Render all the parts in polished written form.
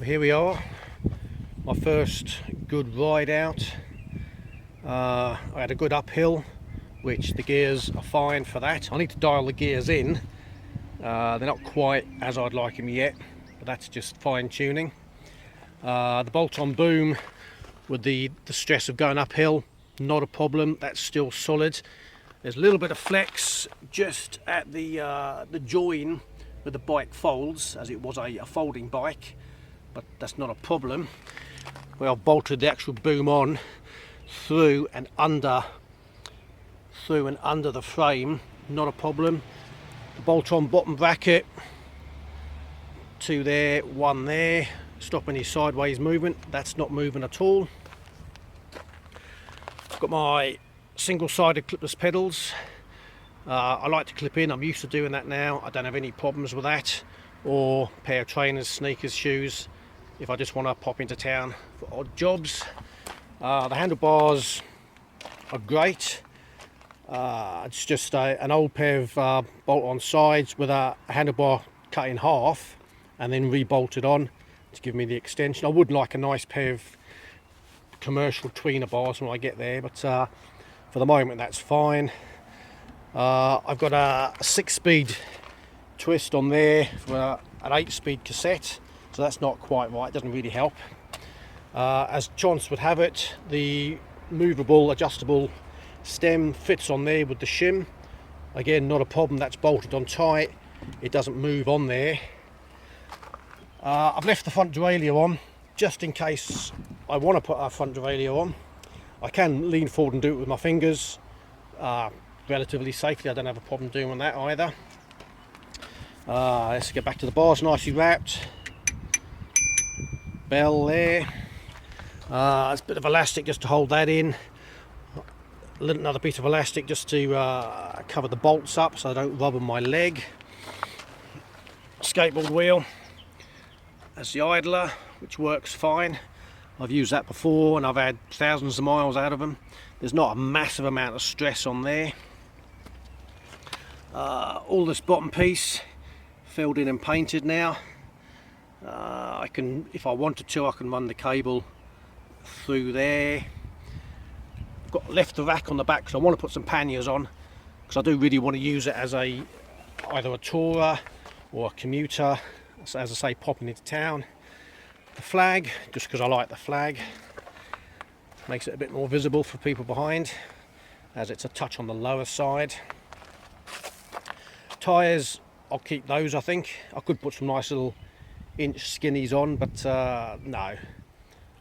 Here we are, my first good ride out. I had a good uphill, which the gears are fine for that. I need to dial the gears in. They're not quite as I'd like them yet, but that's just fine tuning. The bolt-on boom with the stress of going uphill, not a problem, that's still solid. There's a little bit of flex just at the join where the bike folds, as it was a folding bike, but that's not a problem. Where I've bolted the actual boom on through and under the frame, not a problem. The bolt-on bottom bracket, two there, one there, stop any sideways movement, that's not moving at all. I've got my single-sided clipless pedals. I like to clip in, I'm used to doing that now, I don't have any problems with that. Or a pair of trainers, sneakers, shoes, if I just want to pop into town for odd jobs. The handlebars are great. It's just an old pair of bolt-on sides with a handlebar cut in half and then re-bolted on to give me the extension. I would like a nice pair of commercial tweener bars when I get there, but for the moment that's fine. I've got a 6-speed twist on there for an 8-speed cassette, so that's not quite right, doesn't really help. As chance would have it, the movable adjustable stem fits on there with the shim. Again, not a problem, that's bolted on tight, it doesn't move on there. I've left the front derailleur on just in case I want to put a front derailleur on. I can lean forward and do it with my fingers relatively safely, I don't have a problem doing that either. Let's get back to the bars, nicely wrapped. Bell there. There's a bit of elastic just to hold that in. Another piece of elastic just to cover the bolts up so I don't rub on my leg. Skateboard wheel as the idler, which works fine. I've used that before and I've had thousands of miles out of them. There's not a massive amount of stress on there. All this bottom piece filled in and painted now. I can, if I wanted to, I can run the cable through there. I've got left the rack on the back because I want to put some panniers on, because I do really want to use it as either a tourer or a commuter, as I say, popping into town. The flag, just because I like the flag, makes it a bit more visible for people behind, as it's a touch on the lower side. Tyres, I'll keep those. I think I could put some nice little inch skinnies on, but no,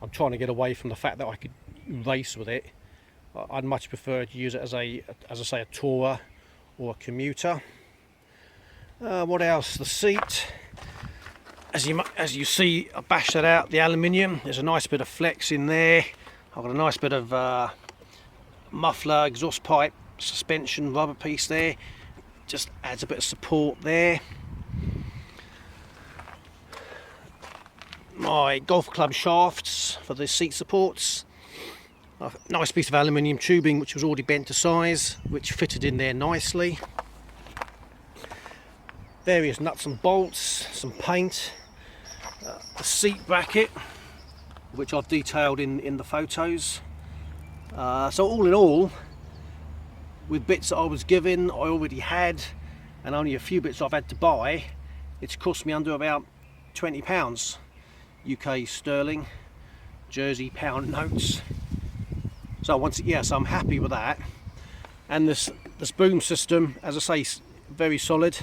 I'm trying to get away from the fact that I could race with it. I'd much prefer to use it as I say, a tourer or a commuter. What else? The seat, as you see, I bashed that out, the aluminium. There's a nice bit of flex in there. I've got a nice bit of muffler, exhaust pipe, suspension, rubber piece there. Just adds a bit of support there. My golf club shafts for the seat supports. A nice piece of aluminium tubing which was already bent to size, which fitted in there nicely. Various nuts and bolts, some paint, the seat bracket, which I've detailed in the photos. So all in all, with bits that I was given, I already had, and only a few bits I've had to buy, it's cost me under about £20, UK sterling, Jersey pound notes. So so I'm happy with that. And this boom system, as I say, very solid.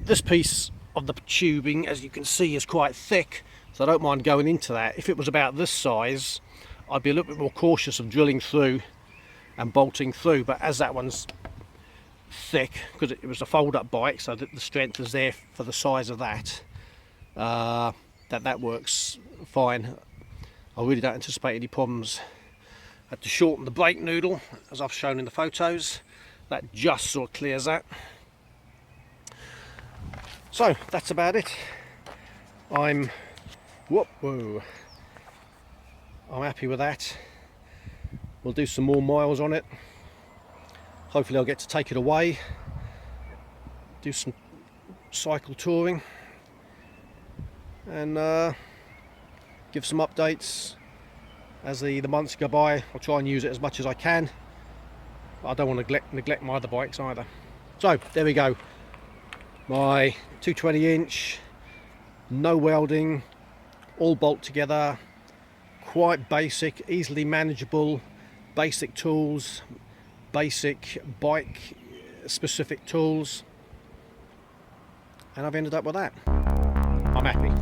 This piece of the tubing, as you can see, is quite thick, so I don't mind going into that. If it was about this size, I'd be a little bit more cautious of drilling through and bolting through, but as that one's thick, because it was a fold-up bike, so that the strength is there for the size of that, that works fine. I really don't anticipate any problems. I had to shorten the brake noodle, as I've shown in the photos. That just sort of clears that. So that's about it. I'm happy with that. We'll do some more miles on it. Hopefully I'll get to take it away, do some cycle touring, and give some updates as the months go by. I'll try and use it as much as I can. I don't want to neglect my other bikes either. So there we go, my 220-inch, no welding, all bolt together, quite basic, easily manageable, basic tools, basic bike specific tools, and I've ended up with that. I'm happy.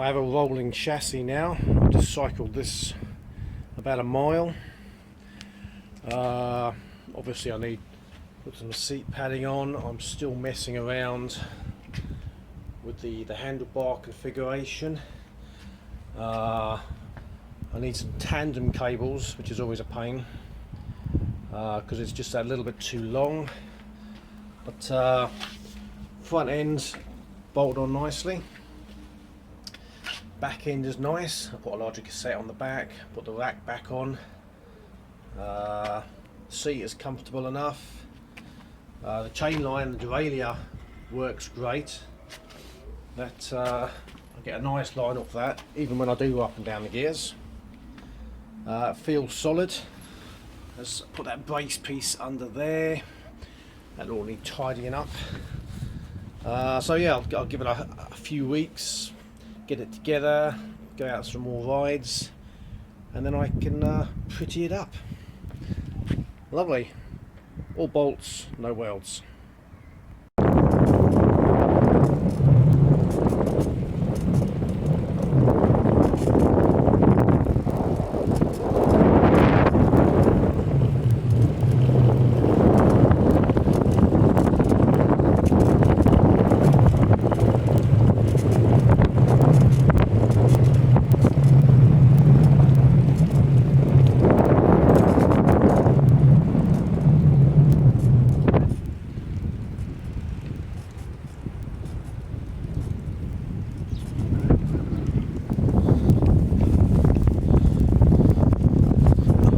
I have a rolling chassis now. I just cycled this about a mile. Obviously I need to put some seat padding on. I'm still messing around with the handlebar configuration. I need some tandem cables, which is always a pain because it's just a little bit too long. But front end's bolted on nicely. Back end is nice. I've got a larger cassette on the back, put the rack back on. Seat is comfortable enough. The chain line, the derailleur works great. That I get a nice line off that, even when I do go up and down the gears. It feels solid. Let's put that brace piece under there. That'll all need tidying up. So yeah, I'll give it a few weeks. Get it together, go out some more rides, and then I can pretty it up. Lovely. All bolts, no welds.